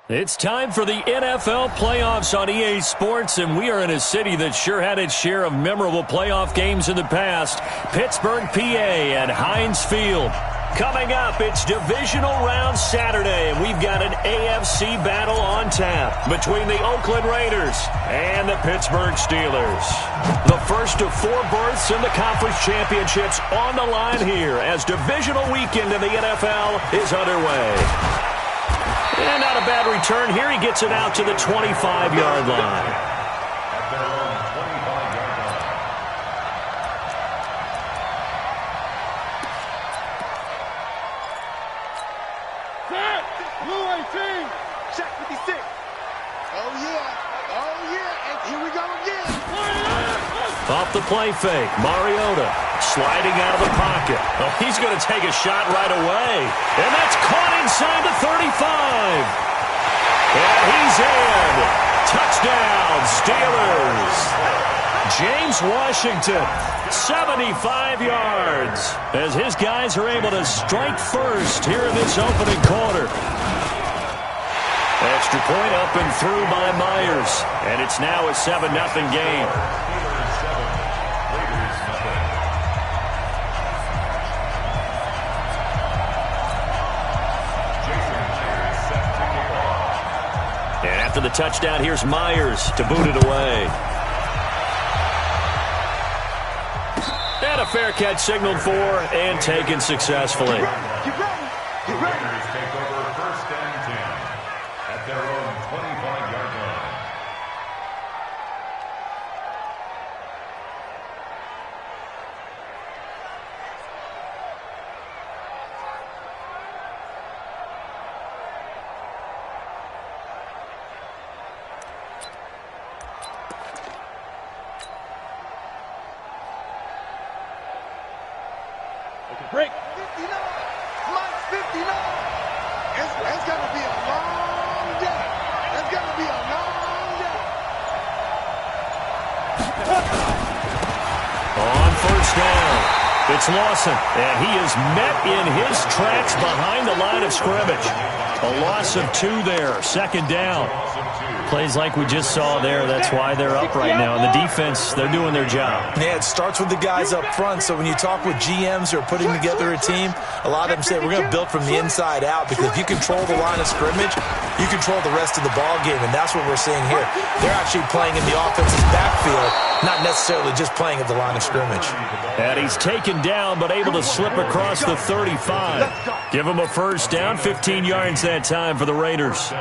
It's time for the NFL playoffs on EA Sports, and we are in a city that sure had its share of memorable playoff games in the past. Pittsburgh, PA at Heinz Field. Coming up, it's divisional round Saturday, and we've got an AFC battle on tap between the Oakland Raiders and the Pittsburgh Steelers. The first of 4 berths in the conference championships on the line here as divisional weekend in the NFL is underway. And not a bad return here. He gets it out to the 25-yard line. Blue 18, check 56. Oh, yeah, and here we go again. Off the play fake, Mariota sliding out of the pocket. Oh, he's going to take a shot right away. And that's caught inside the 35. And he's in. Touchdown, Steelers. James Washington, 75 yards, as his guys are able to strike first here in this opening quarter. Extra point up and through by Myers, and it's now a 7-0 game. And after the touchdown, here's Myers to boot it away. And a fair catch signaled for and taken successfully. Get ready. Raiders take over 1st and 10 at their own 25-yard line. Break. 59. Mike 59. It's going to be a long day. It's going to be a long day. On first down, it's Lawson, and he is met in his tracks behind the line of scrimmage. A loss of 2 there, 2nd down. Plays like we just saw there, that's why they're up right now. And the defense, they're doing their job. Yeah, it starts with the guys up front. So when you talk with GMs who are putting together a team, a lot of them say we're going to build from the inside out, because if you control the line of scrimmage, you control the rest of the ball game, and that's what we're seeing here. They're actually playing in the offense's backfield, not necessarily just playing at the line of scrimmage. And he's taken down, but able to slip across the 35. Give him a first down, 15 yards that time for the Raiders.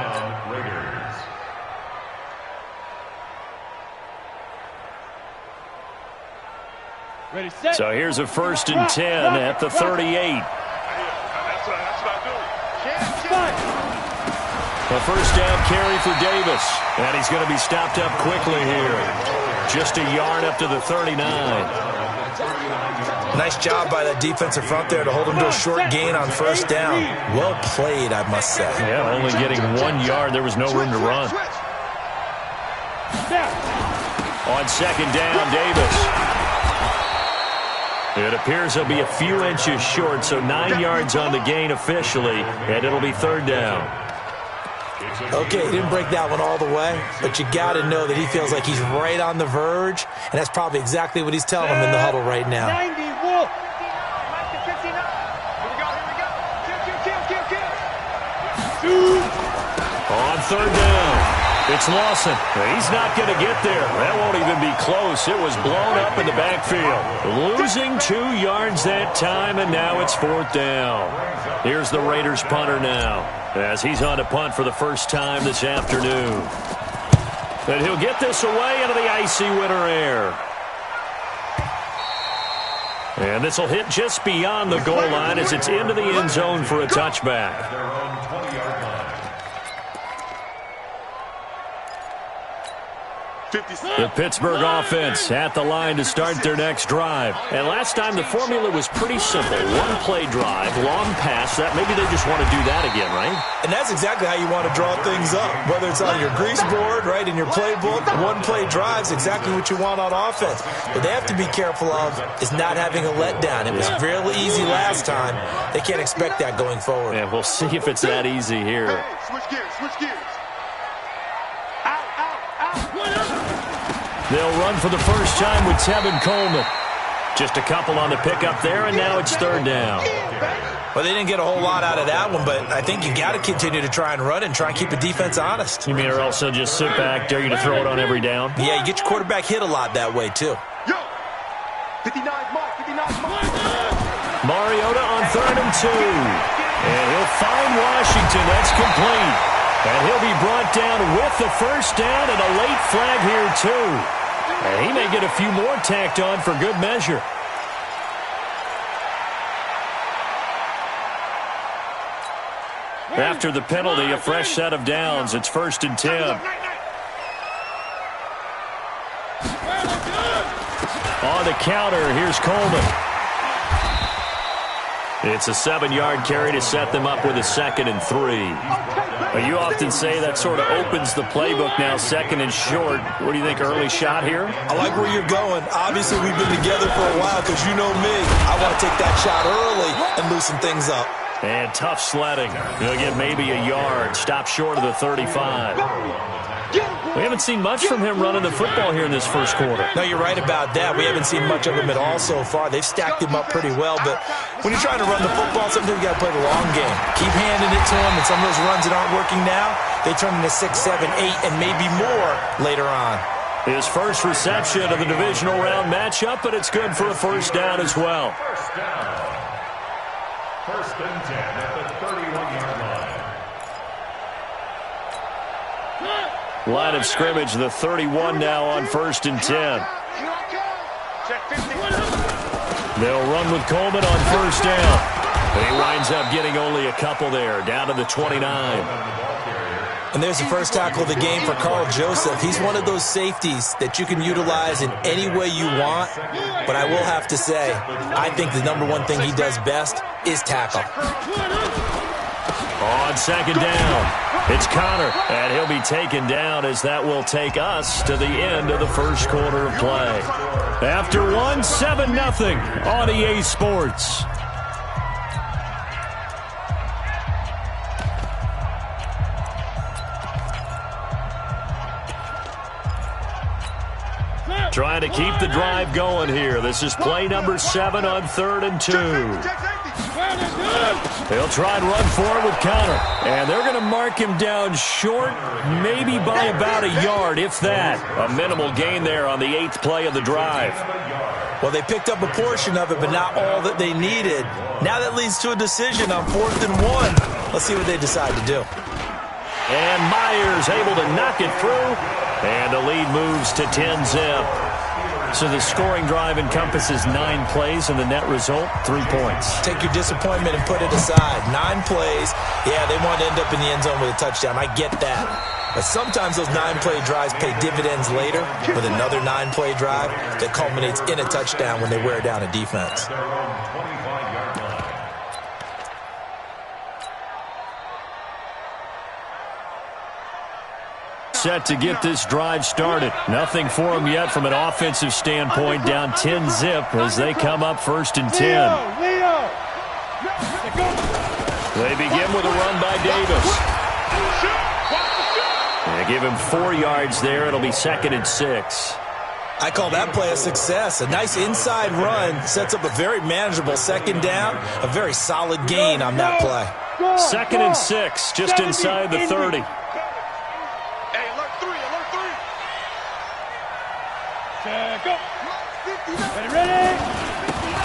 Ready, set. So here's a 1st and 10 at the 38. That's what I do. A first down carry for Davis. And he's going to be stopped up quickly here. Just a yard up to the 39. Nice job by that defensive front there to hold him to a short gain on first down. Well played, I must say. Yeah, only getting 1 yard. There was no room to run. On 2nd down, Davis. It appears he'll be a few inches short, so 9 yards on the gain officially, and it'll be 3rd down. Okay, he didn't break that one all the way, but you got to know that he feels like he's right on the verge, and that's probably exactly what he's telling him in the huddle right now. 90, Wolf. On 3rd down, it's Lawson. He's not going to get there. That won't even be close. It was blown up in the backfield. Losing 2 yards that time, and now it's 4th down. Here's the Raiders punter now, as he's on to punt for the first time this afternoon. And he'll get this away into the icy winter air. And this will hit just beyond the goal line as it's into the end zone for a touchback. Their own 20-yard line. The Pittsburgh offense at the line to start their next drive. And last time the formula was pretty simple. 1 play drive, long pass. That maybe they just want to do that again, right? And that's exactly how you want to draw things up. Whether it's on your grease board, right, in your playbook, 1 play drive's exactly what you want on offense. What they have to be careful of is not having a letdown. It was real easy last time. They can't expect that going forward. And we'll see if it's that easy here. Switch gears. They'll run for the first time with Tevin Coleman. Just a couple on the pickup there, and now it's third down. Well, they didn't get a whole lot out of that one, but I think you got to continue to try and run and try and keep the defense honest. You mean or else they'll just sit back, dare you to throw it on every down? Yeah, you get your quarterback hit a lot that way, too. Yo, 59 mark, 59 mark. Mariota on 3rd and 2. And he'll find Washington. That's complete. And he'll be brought down with the first down and a late flag here, too. And he may get a few more tacked on for good measure. After the penalty, a fresh set of downs. It's 1st and 10. On the counter, here's Coleman. It's a 7-yard carry to set them up with a 2nd and 3. You often say that sort of opens the playbook now, 2nd and short. What do you think, early shot here? I like where you're going. Obviously, we've been together for a while because you know me. I want to take that shot early and loosen things up. And tough sledding. He'll get maybe a yard. Stop short of the 35. We haven't seen much from him running the football here in this first quarter. No, you're right about that. We haven't seen much of him at all so far. They've stacked him up pretty well, but when you're trying to run the football, sometimes you got to play the long game. Keep handing it to him, and some of those runs that aren't working now, they turn into 6, 7, 8, and maybe more later on. His first reception of the divisional round matchup, but it's good for a first down as well. First and 10 at the 31-yard line. Line of scrimmage, the 31 now on 1st and 10. They'll run with Coleman on 1st down. He winds up getting only a couple there, down to the 29. And there's the first tackle of the game for Carl Joseph. He's one of those safeties that you can utilize in any way you want. But I will have to say, I think the number one thing he does best is tackle. On 2nd down, it's Connor, and he'll be taken down as that will take us to the end of the first quarter of play. After one, 7-0 on EA Sports. Trying to keep the drive going here. This is play number 7 on 3rd and 2. They'll try and run forward with Connor. And they're going to mark him down short, maybe by about a yard, if that. A minimal gain there on the 8th play of the drive. Well, they picked up a portion of it, but not all that they needed. Now that leads to a decision on 4th and 1. Let's see what they decide to do. And Myers able to knock it through. And the lead moves to 10-zip. So the scoring drive encompasses 9 plays, and the net result, 3 points. Take your disappointment and put it aside. 9 plays. Yeah, they want to end up in the end zone with a touchdown. I get that. But sometimes those 9-play drives pay dividends later with another 9-play drive that culminates in a touchdown when they wear down a defense. Set to get this drive started. Nothing for them yet from an offensive standpoint. Down 10-zip as they come up 1st and 10. They begin with a run by Davis. They give him 4 yards there. It'll be 2nd and 6. I call that play a success. A nice inside run sets up a very manageable 2nd down. A very solid gain on that play. 2nd and 6, just inside the 30.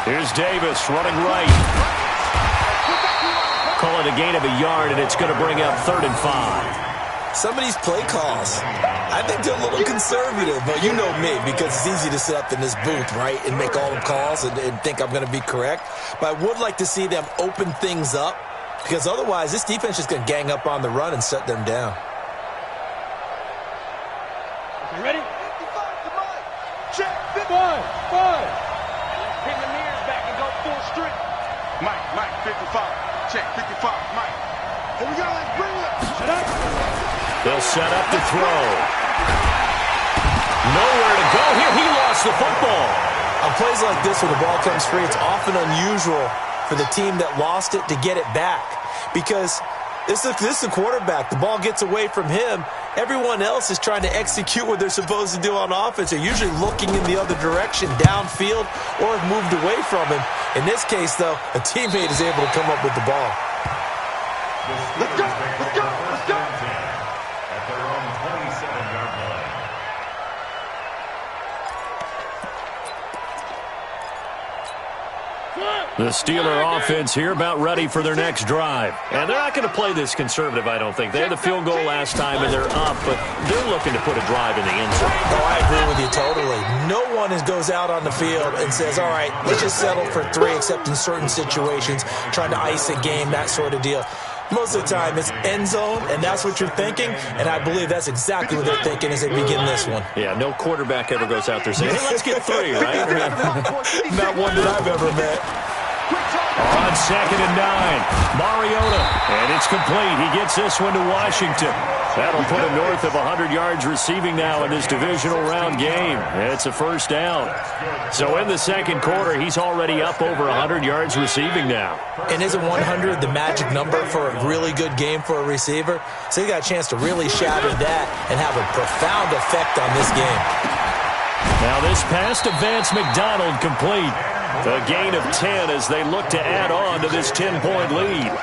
Here's Davis running right. Call it a gain of a yard, and it's going to bring up 3rd and 5. Some of these play calls, I think they're a little conservative, but you know me, because it's easy to sit up in this booth, right, and make all the calls and think I'm going to be correct. But I would like to see them open things up, because otherwise this defense is going to gang up on the run and shut them down. You ready? 55 to Mike. Check. 5. Pin the mirrors back and go full strip. Mike, 55. Check, 55, Mike. Here we go, let's bring it up. Shut up. They'll set up to throw. Nowhere to go here. He lost the football. On plays like this where the ball comes free, it's often unusual for the team that lost it to get it back. Because this is the quarterback. The ball gets away from him, Everyone else is trying to execute what they're supposed to do on offense. They're usually looking in the other direction, downfield, or have moved away from him. In this case, though, a teammate is able to come up with the ball. Let's go, let's go, let's go. At their own 27-yard line. The Steeler offense here about ready for their next drive. And they're not going to play this conservative, I don't think. They had the field goal last time, and they're up, but they're looking to put a drive in the end zone. Oh, I agree with you totally. No one goes out on the field and says, all right, let's just settle for 3, except in certain situations, trying to ice a game, that sort of deal. Most of the time, it's end zone, and that's what you're thinking, and I believe that's exactly what they're thinking as they begin this one. Yeah, no quarterback ever goes out there saying, hey, let's get 3, right? Not one that I've ever met. On 2nd and 9, Mariota, and it's complete. He gets this one to Washington. That'll put him north of 100 yards receiving now in this divisional round game. It's a first down. So in the second quarter, he's already up over 100 yards receiving now. And isn't 100 the magic number for a really good game for a receiver? So he got a chance to really shatter that and have a profound effect on this game. Now this pass to Vance McDonald complete. A gain of 10 as they look to add on to this 10-point lead.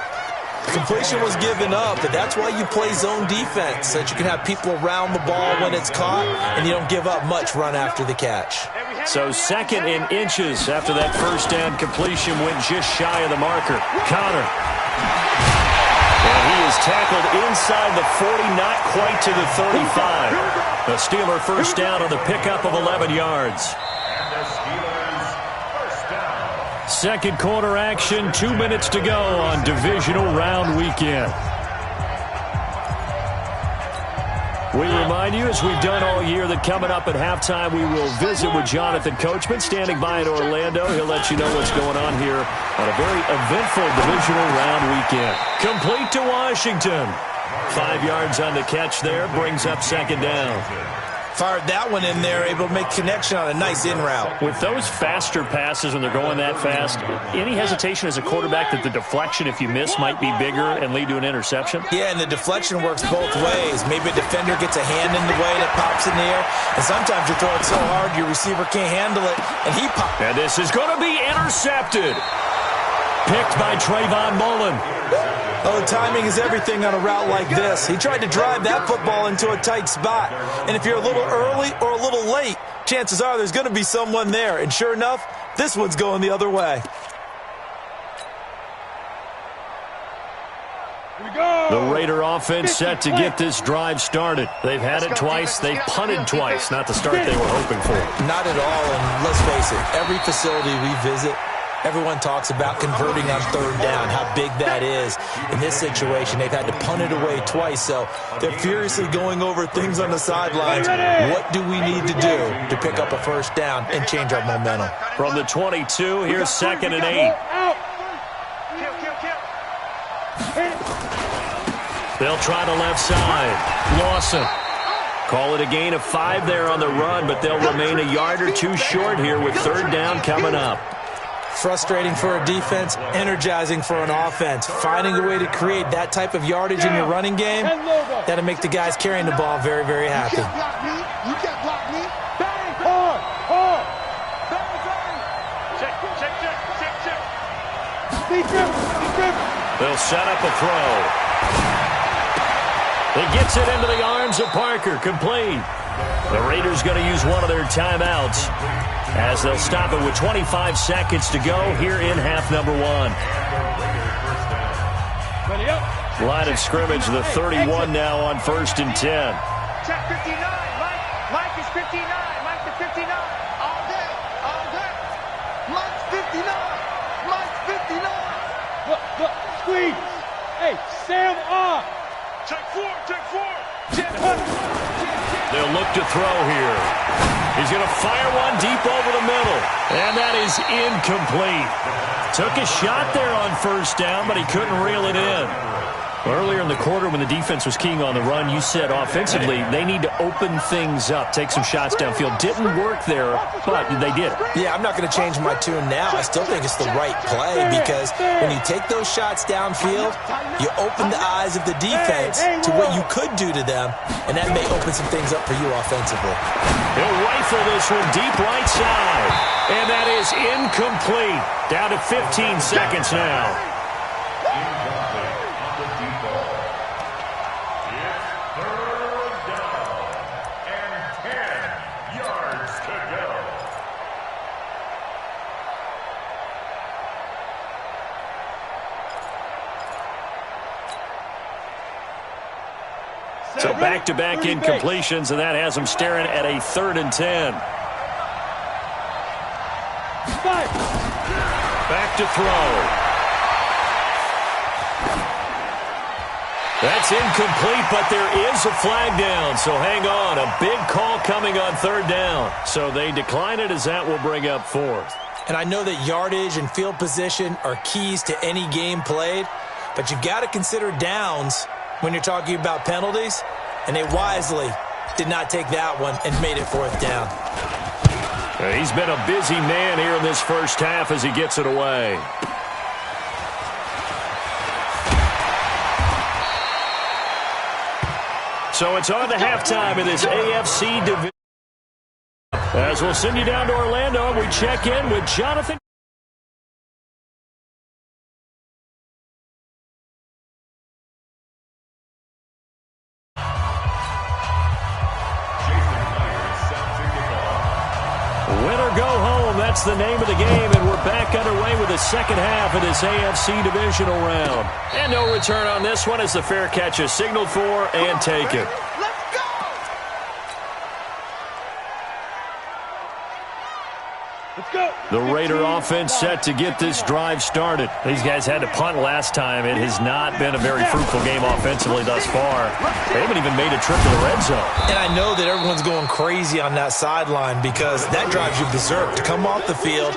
Completion was given up, but that's why you play zone defense, so that you can have people around the ball when it's caught, and you don't give up much run after the catch. So 2nd and inches after that first down completion went just shy of the marker. Connor. And he is tackled inside the 40, not quite to the 35. The Steeler first down on the pickup of 11 yards. And the Steelers first down. Second quarter action, 2 minutes to go on divisional round weekend. We remind you, as we've done all year, that coming up at halftime, we will visit with Jonathan Coachman, standing by in Orlando. He'll let you know what's going on here on a very eventful divisional round weekend. Complete to Washington. 5 yards on the catch there, brings up second down. Fired that one in there, able to make connection on a nice in route. With those faster passes when they're going that fast, any hesitation as a quarterback that the deflection, if you miss, might be bigger and lead to an interception? Yeah, and the deflection works both ways. Maybe a defender gets a hand in the way and it pops in the air, and sometimes you throw it so hard your receiver can't handle it, and he pops. And this is going to be intercepted. Picked by Trayvon Mullen. Oh, timing is everything on a route like this. He tried to drive that football into a tight spot. And if you're a little early or a little late, chances are there's going to be someone there. And sure enough, this one's going the other way. The Raider offense set to get this drive started. They've had it twice. They've punted twice. Not the start they were hoping for. Not at all. And let's face it, every facility we visit, everyone talks about converting on third down, how big that is. In this situation, they've had to punt it away twice, so they're furiously going over things on the sidelines. What do we need to do to pick up a first down and change our momentum? From the 22, here's 2nd and 8. They'll try the left side. Lawson. Call it a gain of 5 there on the run, but they'll remain a yard or two short here with third down coming up. Frustrating for a defense, energizing for an offense. Finding a way to create that type of yardage in your running game, that'll make the guys carrying the ball very, very happy. You can't block me. Bang, hard, hard. Bang, bang. Check. Speed dribble. They'll set up a throw. He gets it into the arms of Parker, complete. The Raiders going to use one of their timeouts as they'll stop it with 25 seconds to go here in half number 1. Line of scrimmage, the 31 now on 1st and 10. Check 59. Mike is 59. Mike to 59. All day. Mike's 59. Look, squeeze. Hey, Sam off. Check 4. They'll look to throw here. He's going to fire one deep over the middle. And that is incomplete. Took a shot there on first down, but he couldn't reel it in. Earlier in the quarter when the defense was keying on the run, you said offensively they need to open things up, take some shots downfield. Didn't work there, but they did it. Yeah, I'm not going to change my tune now. I still think it's the right play because when you take those shots downfield, you open the eyes of the defense to what you could do to them, and that may open some things up for you offensively. He'll rifle this one deep right side, and that is incomplete. Down to 15 seconds now. So back-to-back incompletions, and that has them staring at a 3rd and 10. Back to throw. That's incomplete, but there is a flag down, so hang on. A big call coming on 3rd down. So they decline it as that will bring up 4th. And I know that yardage and field position are keys to any game played, but you got to consider downs when you're talking about penalties, and they wisely did not take that one and made it 4th down. He's been a busy man here in this first half as he gets it away. So it's on to halftime in this AFC division. As we'll send you down to Orlando, we check in with Jonathan. Win or go home, that's the name of the game, and we're back underway with the second half of this AFC divisional round. And no return on this one as the fair catch is signaled for and taken. The Raider offense set to get this drive started. These guys had to punt last time. It has not been a very fruitful game offensively thus far. They haven't even made a trip to the red zone. And I know that everyone's going crazy on that sideline because that drives you berserk. To come off the field,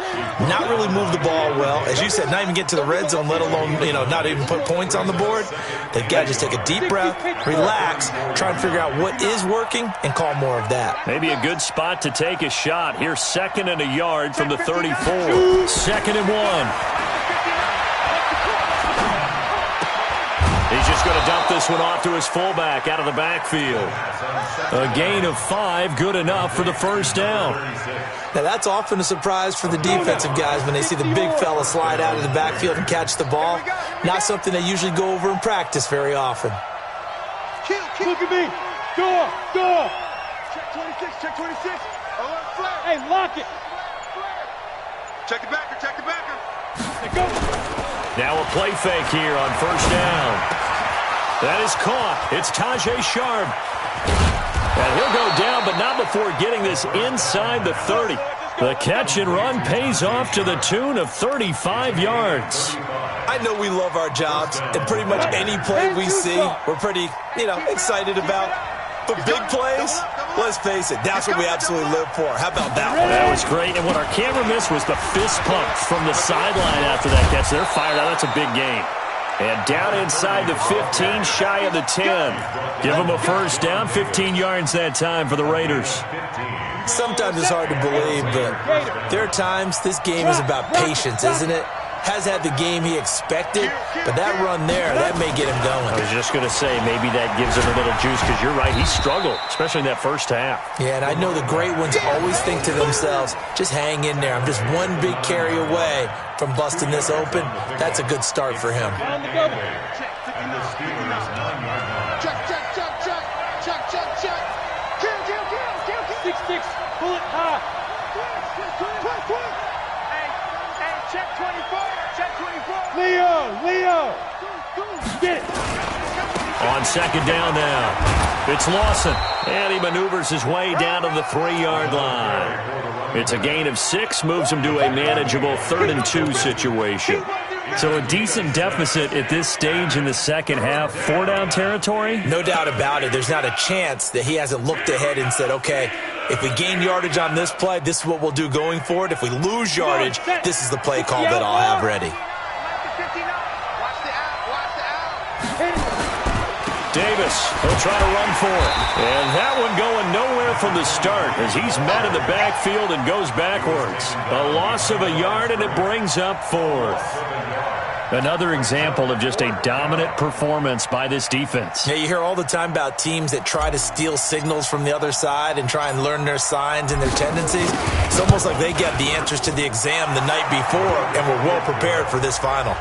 not really move the ball well. As you said, not even get to the red zone, let alone, not even put points on the board. They've got to just take a deep breath, relax, try and figure out what is working, and call more of that. Maybe a good spot to take a shot. Here's 2nd and a yard from the 34. 2nd and 1. He's just going to dump this one off to his fullback out of the backfield. A gain of 5, good enough for the 1st down. Now, that's often a surprise for the defensive guys when they see the big fella slide out of the backfield and catch the ball. Not something they usually go over in practice very often. Look at me. Door. Check 26. Hey, lock it. Check the backer. Go. Now a play fake here on 1st down. That is caught. It's Tajay Sharp. And he'll go down, but not before getting this inside the 30. The catch and run pays off to the tune of 35 yards. I know we love our jobs, and pretty much any play we see, we're pretty, excited about. But big plays, let's face it, that's what we absolutely live for. How about that one? That was great, and what our camera missed was the fist pump from the sideline after that catch. They're fired out. That's a big game. And down inside the 15, shy of the 10. Give them a 1st down, 15 yards that time for the Raiders. Sometimes it's hard to believe, but there are times this game is about patience, isn't it? Has had the game he expected, but that run there, that may get him going. I was just going to say, maybe that gives him a little juice, because you're right, he struggled, especially in that 1st half. Yeah, and I know the great ones always think to themselves, just hang in there. I'm just one big carry away from busting this open. That's a good start for him. And the Steelers 9-yard line. Check. 6-6. Pull it high. Check 24. Leo. Get it. On 2nd down now. It's Lawson. And he maneuvers his way down to the 3-yard line. It's a gain of 6, moves him to a manageable 3rd and 2 situation. So a decent deficit at this stage in the second half. 4-down territory? No doubt about it. There's not a chance that he hasn't looked ahead and said, okay, if we gain yardage on this play, this is what we'll do going forward. If we lose yardage, this is the play call that I'll have ready. Watch the out. Davis. He'll try to run for it. And that one going nowhere from the start as he's met in the backfield and goes backwards. A loss of a yard, and it brings up fourth. Another example of just a dominant performance by this defense. Yeah, you hear all the time about teams that try to steal signals from the other side and try and learn their signs and their tendencies. It's almost like they get the answers to the exam the night before and were well prepared for this final.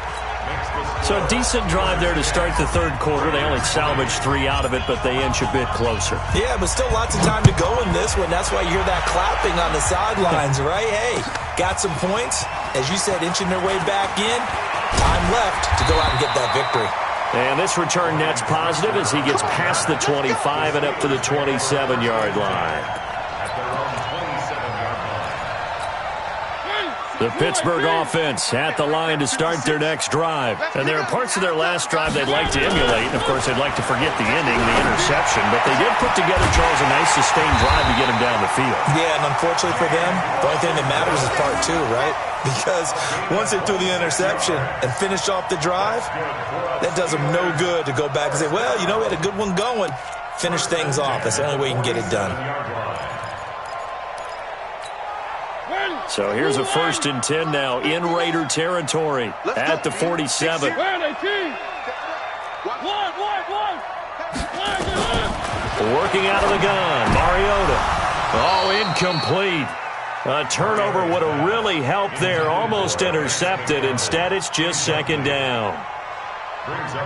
So a decent drive there to start the third quarter. They only salvaged 3 out of it, but they inch a bit closer. Yeah, but still lots of time to go in this one. That's why you hear that clapping on the sidelines, right? Hey, got some points. As you said, inching their way back in. Time left to go out and get that victory. And this return net's positive as he gets past the 25 and up to the 27-yard line. The Pittsburgh offense at the line to start their next drive. And there are parts of their last drive they'd like to emulate. Of course, they'd like to forget the ending, the interception. But they did put together, Charles, a nice sustained drive to get him down the field. Yeah, and unfortunately for them, the only thing that matters is part 2, right? Because once they threw the interception and finished off the drive, that does them no good to go back and say, well, you know, we had a good one going. Finish things off. That's the only way you can get it done. So here's a 1st and 10 now in Raider territory at the 47. Working out of the gun, Mariota. Oh, incomplete. A turnover would have really helped there. Almost intercepted. Instead, it's just 2nd down.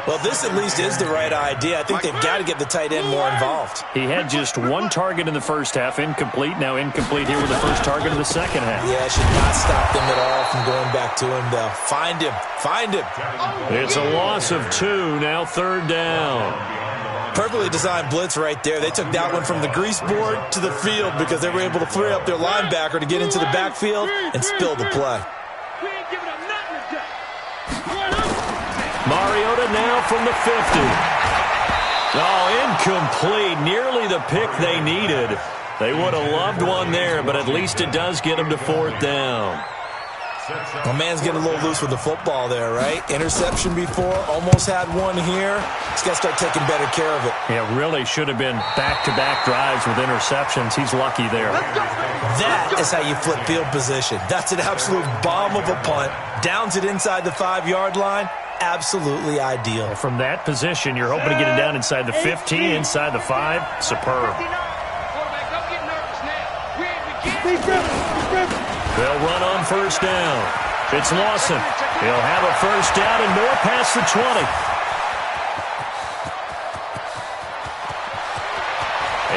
Well, this at least is the right idea. I think they've got to get the tight end more involved. He had just 1 target in the first half, incomplete. Now incomplete here with the first target of the second half. Yeah, it should not stop them at all from going back to him, though. Find him. Find him. It's a loss of 2. Now 3rd down. Perfectly designed blitz right there. They took that one from the grease board to the field because they were able to free up their linebacker to get into the backfield and spill the play. Mariota now from the 50. Oh, incomplete. Nearly the pick they needed. They would have loved one there, but at least it does get them to 4th down. My man's getting a little loose with the football there, right? Interception before, almost had one here. He's got to start taking better care of it. Yeah, really should have been back-to-back drives with interceptions. He's lucky there. That is how you flip field position. That's an absolute bomb of a punt. Downs it inside the 5-yard line. Absolutely ideal. From that position, you're hoping to get it down inside the 15, inside the 5. Superb. They'll run on 1st down. It's Lawson. He'll have a 1st down and more past the 20.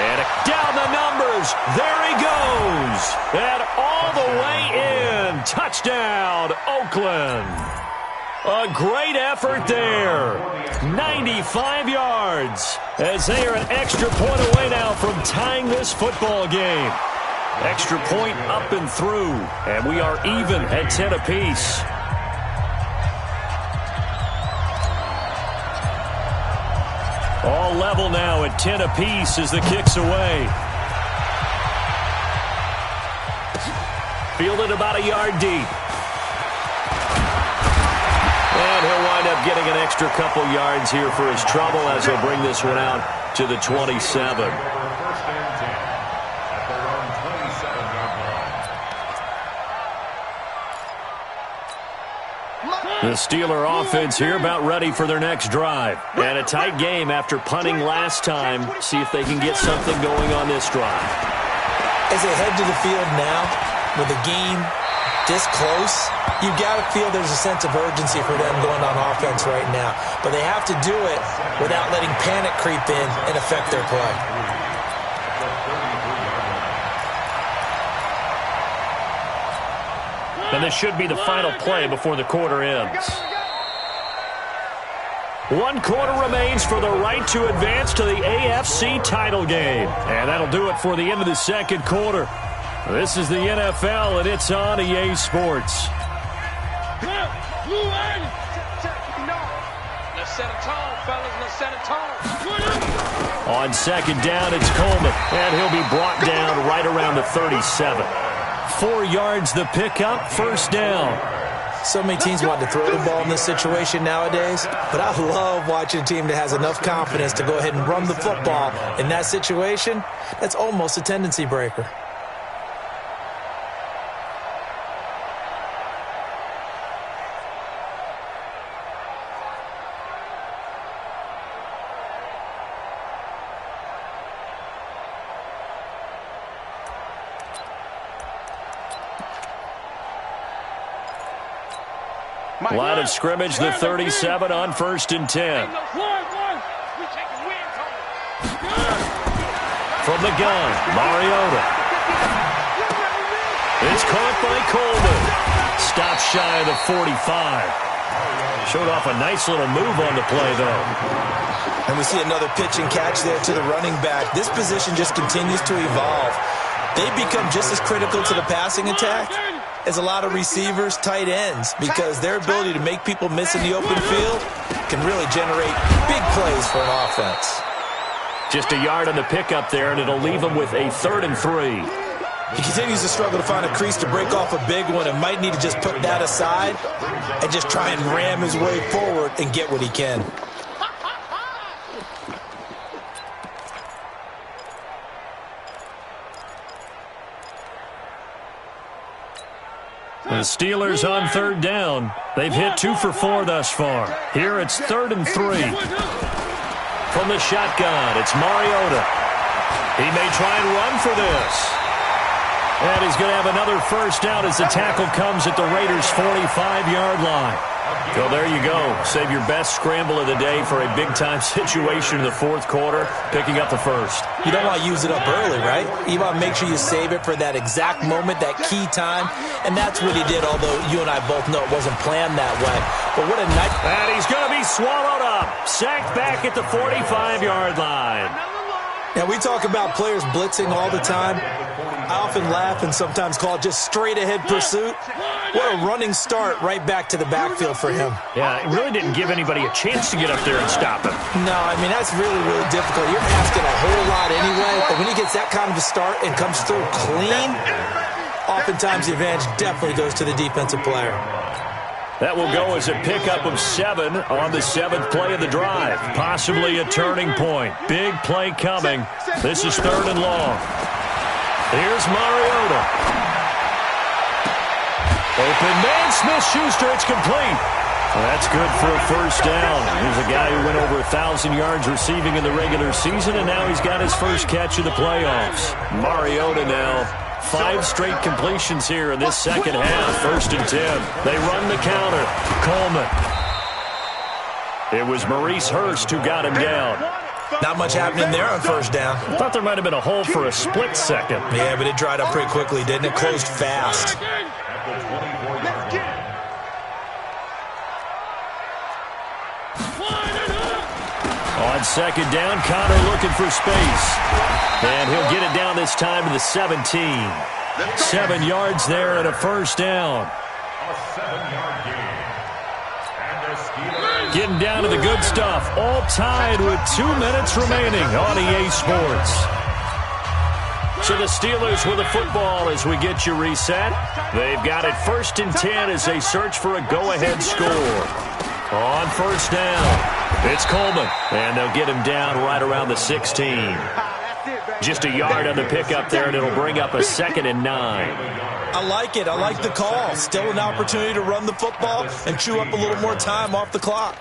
And down the numbers. There he goes. And all the way in. Touchdown, Oakland. A great effort there. 95 yards. As they are an extra point away now from tying this football game. Extra point up and through. And we are even at 10 apiece. All level now at 10 apiece as the kick's away. Fielded about a yard deep. And he'll wind up getting an extra couple yards here for his trouble as he'll bring this one out to the 27. The Steeler offense here about ready for their next drive. And a tight game after punting last time. See if they can get something going on this drive. As they head to the field now, with the game this close, you've got to feel there's a sense of urgency for them going on offense right now. But they have to do it without letting panic creep in and affect their play. And this should be the final play before the quarter ends. 1 quarter remains for the right to advance to the AFC title game. And that'll do it for the end of the second quarter. This is the NFL, and it's on EA Sports. Let's set a tone, fellas. Let's set a tone. On 2nd down, it's Coleman. And he'll be brought down right around the 37. 4 yards the pickup, 1st down. So many teams want to throw the ball in this situation nowadays, but I love watching a team that has enough confidence to go ahead and run the football. In that situation, that's almost a tendency breaker. Line of scrimmage, the 37 on 1st and 10. From the gun, Mariota. It's caught by Coleman. Stopped shy of the 45. Showed off a nice little move on the play, though. And we see another pitch and catch there to the running back. This position just continues to evolve. They've become just as critical to the passing attack as a lot of receivers, tight ends, because their ability to make people miss in the open field can really generate big plays for an offense. Just a yard on the pickup there, and it'll leave him with a 3rd and 3. He continues to struggle to find a crease to break off a big one and might need to just put that aside and just try and ram his way forward and get what he can. The Steelers on 3rd down. They've hit 2 for 4 thus far. Here it's 3rd and 3. From the shotgun, it's Mariota. He may try and run for this. And he's going to have another first down as the tackle comes at the Raiders' 45-yard line. So there you go. Save your best scramble of the day for a big-time situation in the 4th quarter, picking up the first. You don't want to use it up early, right? You want to make sure you save it for that exact moment, that key time. And that's what he did, although you and I both know it wasn't planned that way. But what a night. And he's going to be swallowed up. Sacked back at the 45-yard line. Now, we talk about players blitzing all the time. I often laugh and sometimes call it just straight-ahead pursuit. What a running start right back to the backfield for him. Yeah, it really didn't give anybody a chance to get up there and stop him. No, I mean, that's really, really difficult. You're asking a whole lot anyway, but when he gets that kind of a start and comes through clean, oftentimes the advantage definitely goes to the defensive player. That will go as a pickup of 7 on the 7th play of the drive. Possibly a turning point. Big play coming. This is 3rd and long. Here's Mariota. Open man, Smith-Schuster, it's complete. Well, that's good for a first down. Here's a guy who went over 1,000 yards receiving in the regular season, and now he's got his first catch of the playoffs. Mariota now. 5 straight completions here in this second half. 1st and 10. They run the counter. Coleman. It was Maurice Hurst who got him down. Not much happening there on first down. I thought there might have been a hole for a split second. Yeah, but it dried up pretty quickly, didn't it? Closed fast. On second down, Connor looking for space. And he'll get it down this time to the 17. 7 yards there and a first down. A 7-yard gain. And the Steelers Getting down to the good stuff. All tied with 2 minutes remaining on EA Sports. So the Steelers with the football as we get you reset. They've got it 1st and 10 as they search for a go-ahead score. On first down, it's Coleman. And they'll get him down right around the 16. Just a yard on the pickup there, and it'll bring up a 2nd and 9. I like it. I like the call. Still an opportunity to run the football and chew up a little more time off the clock.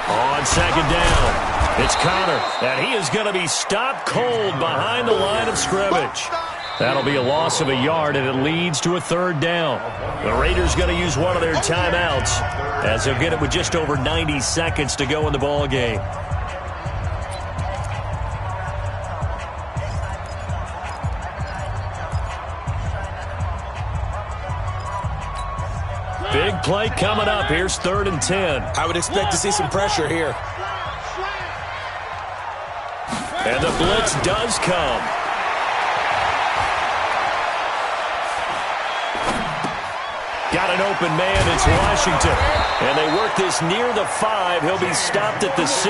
On second down, it's Connor, and he is going to be stopped cold behind the line of scrimmage. That'll be a loss of a yard, and it leads to a 3rd down. The Raiders going to use one of their timeouts as they'll get it with just over 90 seconds to go in the ball game. Big play coming up. Here's 3rd and 10. I would expect to see some pressure here. And the blitz does come. Got an open man. It's Washington. And they work this near the 5. He'll be stopped at the 6.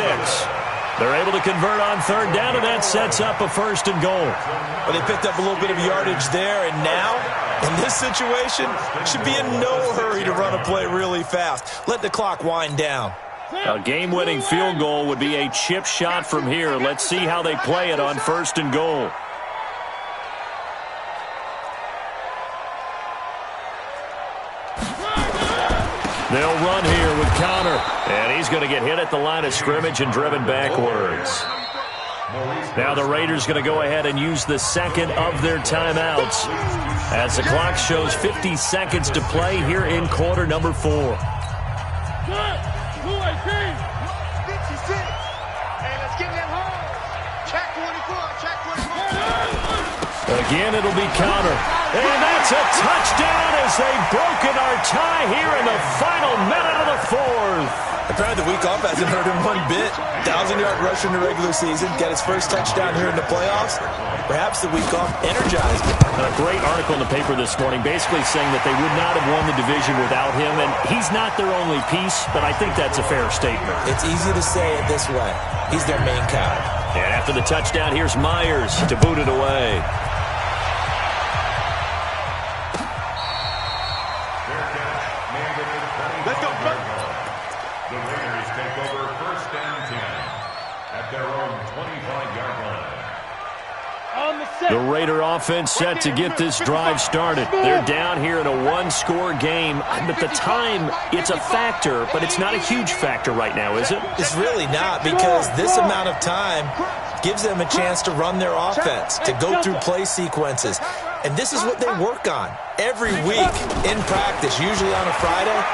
They're able to convert on third down, and that sets up a 1st and goal. Well, they picked up a little bit of yardage there, and now, in this situation, should be in no hurry to run a play really fast. Let the clock wind down. A game-winning field goal would be a chip shot from here. Let's see how they play it on 1st and goal. They'll run here with Connor. And he's going to get hit at the line of scrimmage and driven backwards. Now the Raiders going to go ahead and use the second of their timeouts as the clock shows 50 seconds to play here in quarter number 4. Again, it'll be Connor. And that's a touchdown as they've broken our tie here in the final minute of the 4th. Apparently the week off hasn't hurt him one bit. 1,000-yard rusher in the regular season. Got his first touchdown here in the playoffs. Perhaps the week off energized him. A great article in the paper this morning basically saying that they would not have won the division without him. And he's not their only piece, but I think that's a fair statement. It's easy to say it this way. He's their main guy. And after the touchdown, here's Myers to boot it away. The Raiders take over 1st and 10 at their own 25-yard line. The Raider offense set to get this drive started. They're down here in a one-score game. But the time, it's a factor, but it's not a huge factor right now, is it? It's really not, because this amount of time gives them a chance to run their offense, to go through play sequences. And this is what they work on every week in practice, usually on a Friday.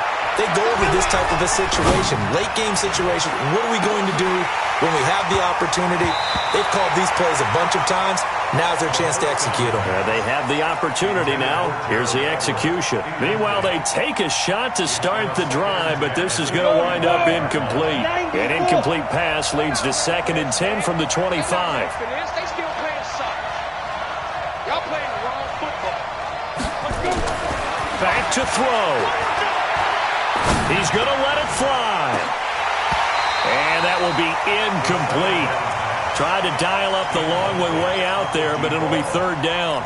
They go over this type of a situation, late game situation. What are we going to do when we have the opportunity? They've called these plays a bunch of times. Now's their chance to execute them. They have the opportunity now. Here's the execution. Meanwhile, they take a shot to start the drive, but this is going to wind up incomplete. An incomplete pass leads to 2nd and 10 from the 25. Back to throw. He's going to let it fly. And that will be incomplete. Tried to dial up the long one way out there, but it'll be 3rd down.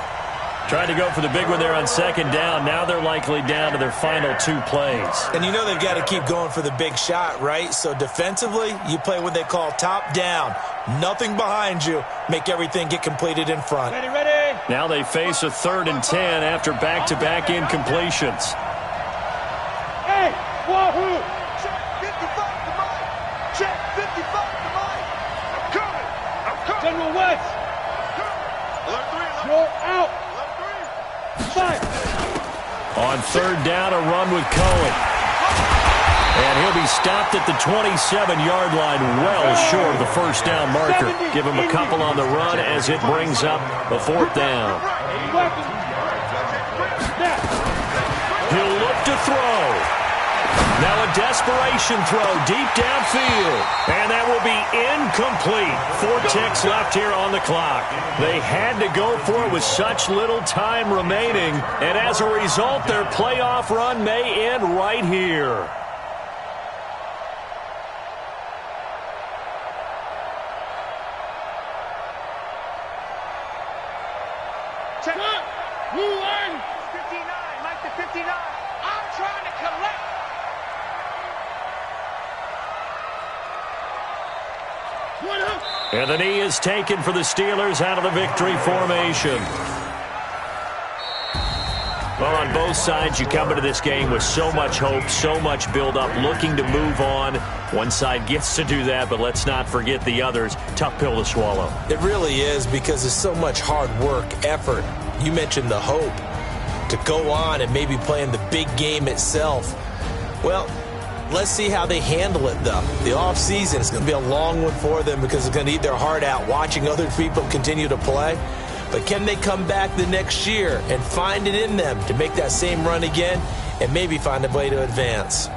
Tried to go for the big one there on 2nd down. Now they're likely down to their final 2 plays. And you know they've got to keep going for the big shot, right? So defensively, you play what they call top down. Nothing behind you. Make everything get completed in front. Ready. Now they face a 3rd and 10 after back-to-back incompletions. Hey, wahoo! Check 55 to Mike. Check 55 to Mike. I'm coming. General West. You're out. Fire. On 3rd down, a run with Cohen. And he'll be stopped at the 27-yard line, well short of the 1st down marker. Give him a couple on the run as it brings up the 4th down. He'll look to throw. Now a desperation throw deep downfield. And that will be incomplete. 4 ticks left here on the clock. They had to go for it with such little time remaining. And as a result, their playoff run may end right here. Check. Who won? 59. Mike to 59. I'm trying to collect. And the knee is taken for the Steelers out of the victory formation. Well, on both sides, you come into this game with so much hope, so much build-up, looking to move on. One side gets to do that, but let's not forget the others. Tough pill to swallow. It really is, because there's so much hard work, effort. You mentioned the hope to go on and maybe play in the big game itself. Well, let's see how they handle it, though. The offseason is going to be a long one for them because it's going to eat their heart out watching other people continue to play. But can they come back the next year and find it in them to make that same run again and maybe find a way to advance?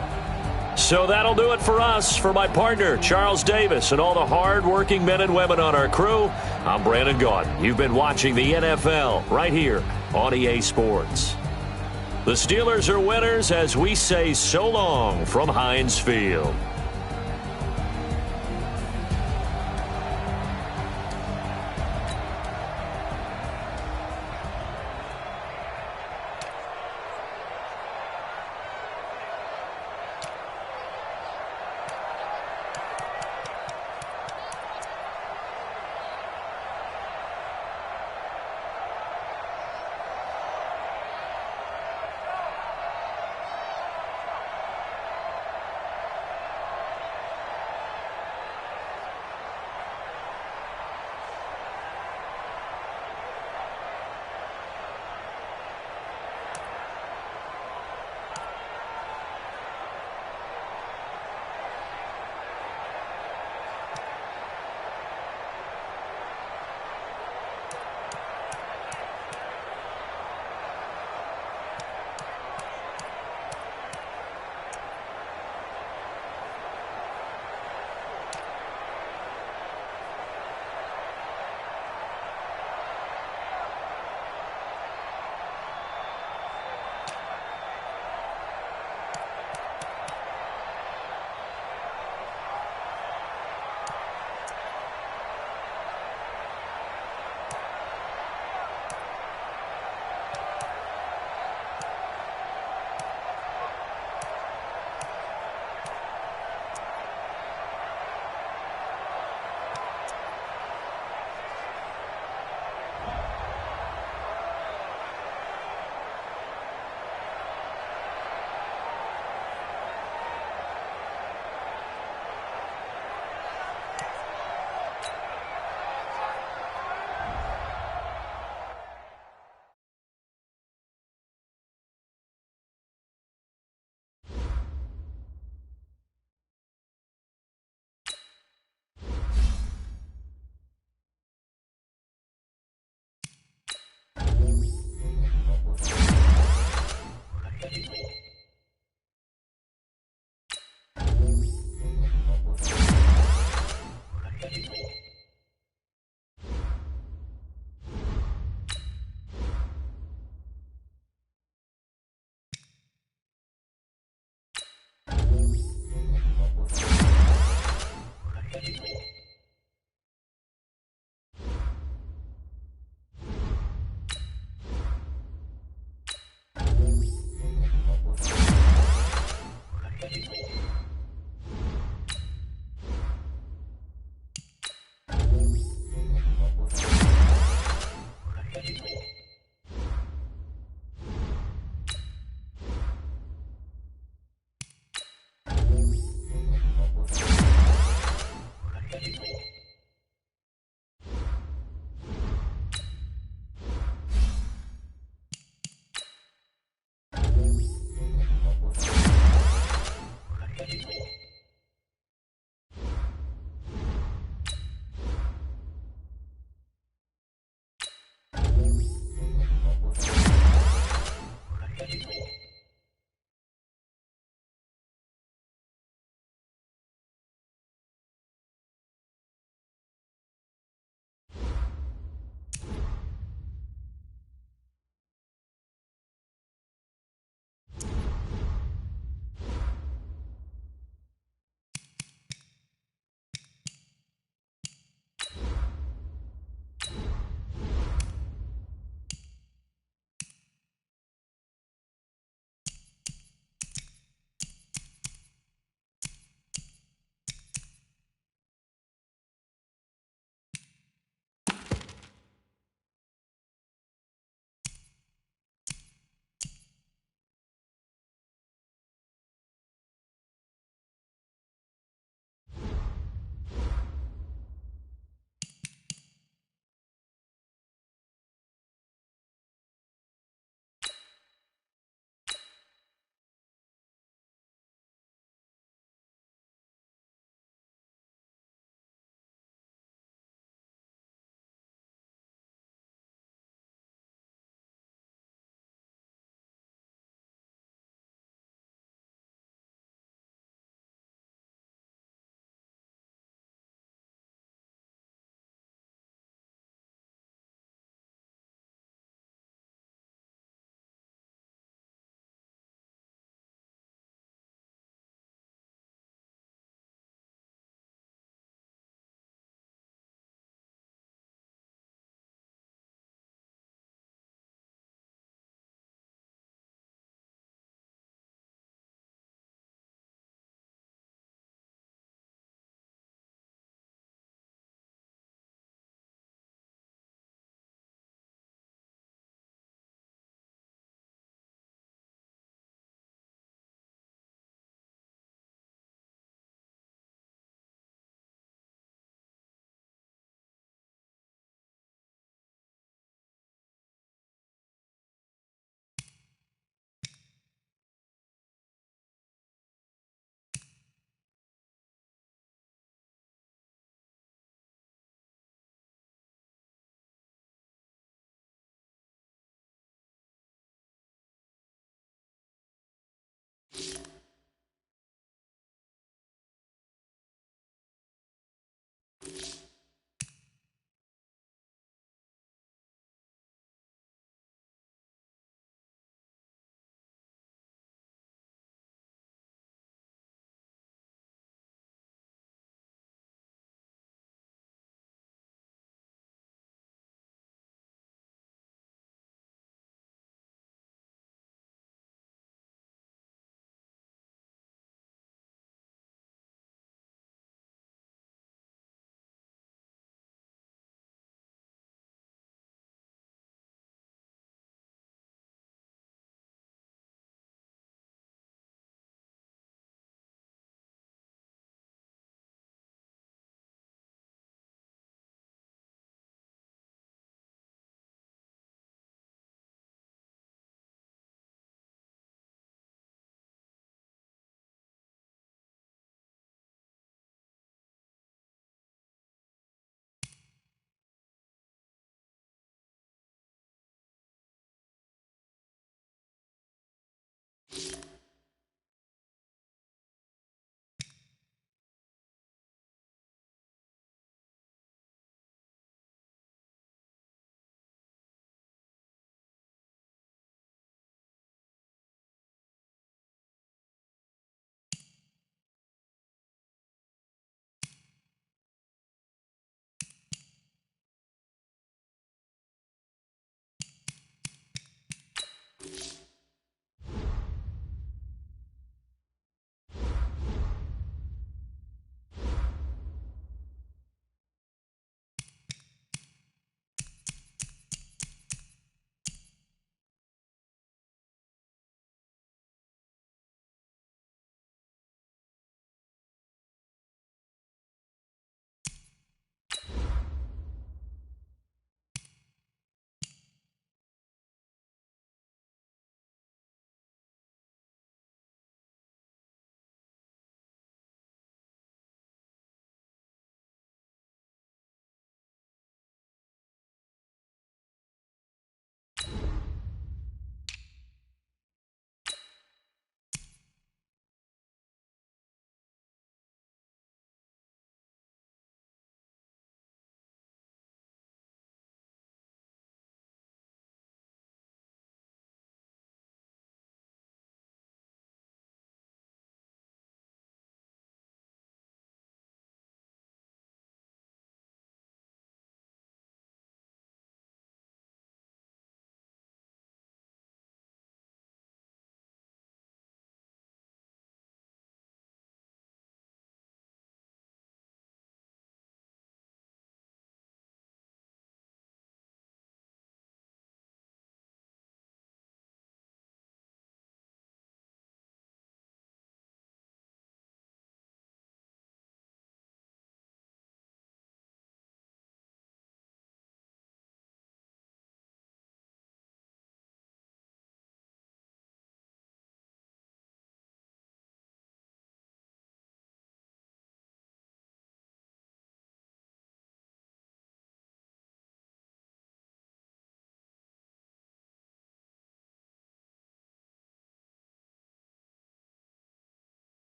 So that'll do it for us. For my partner, Charles Davis, and all the hard-working men and women on our crew, I'm Brandon Gaudin. You've been watching the NFL right here on EA Sports. The Steelers are winners as we say so long from Heinz Field.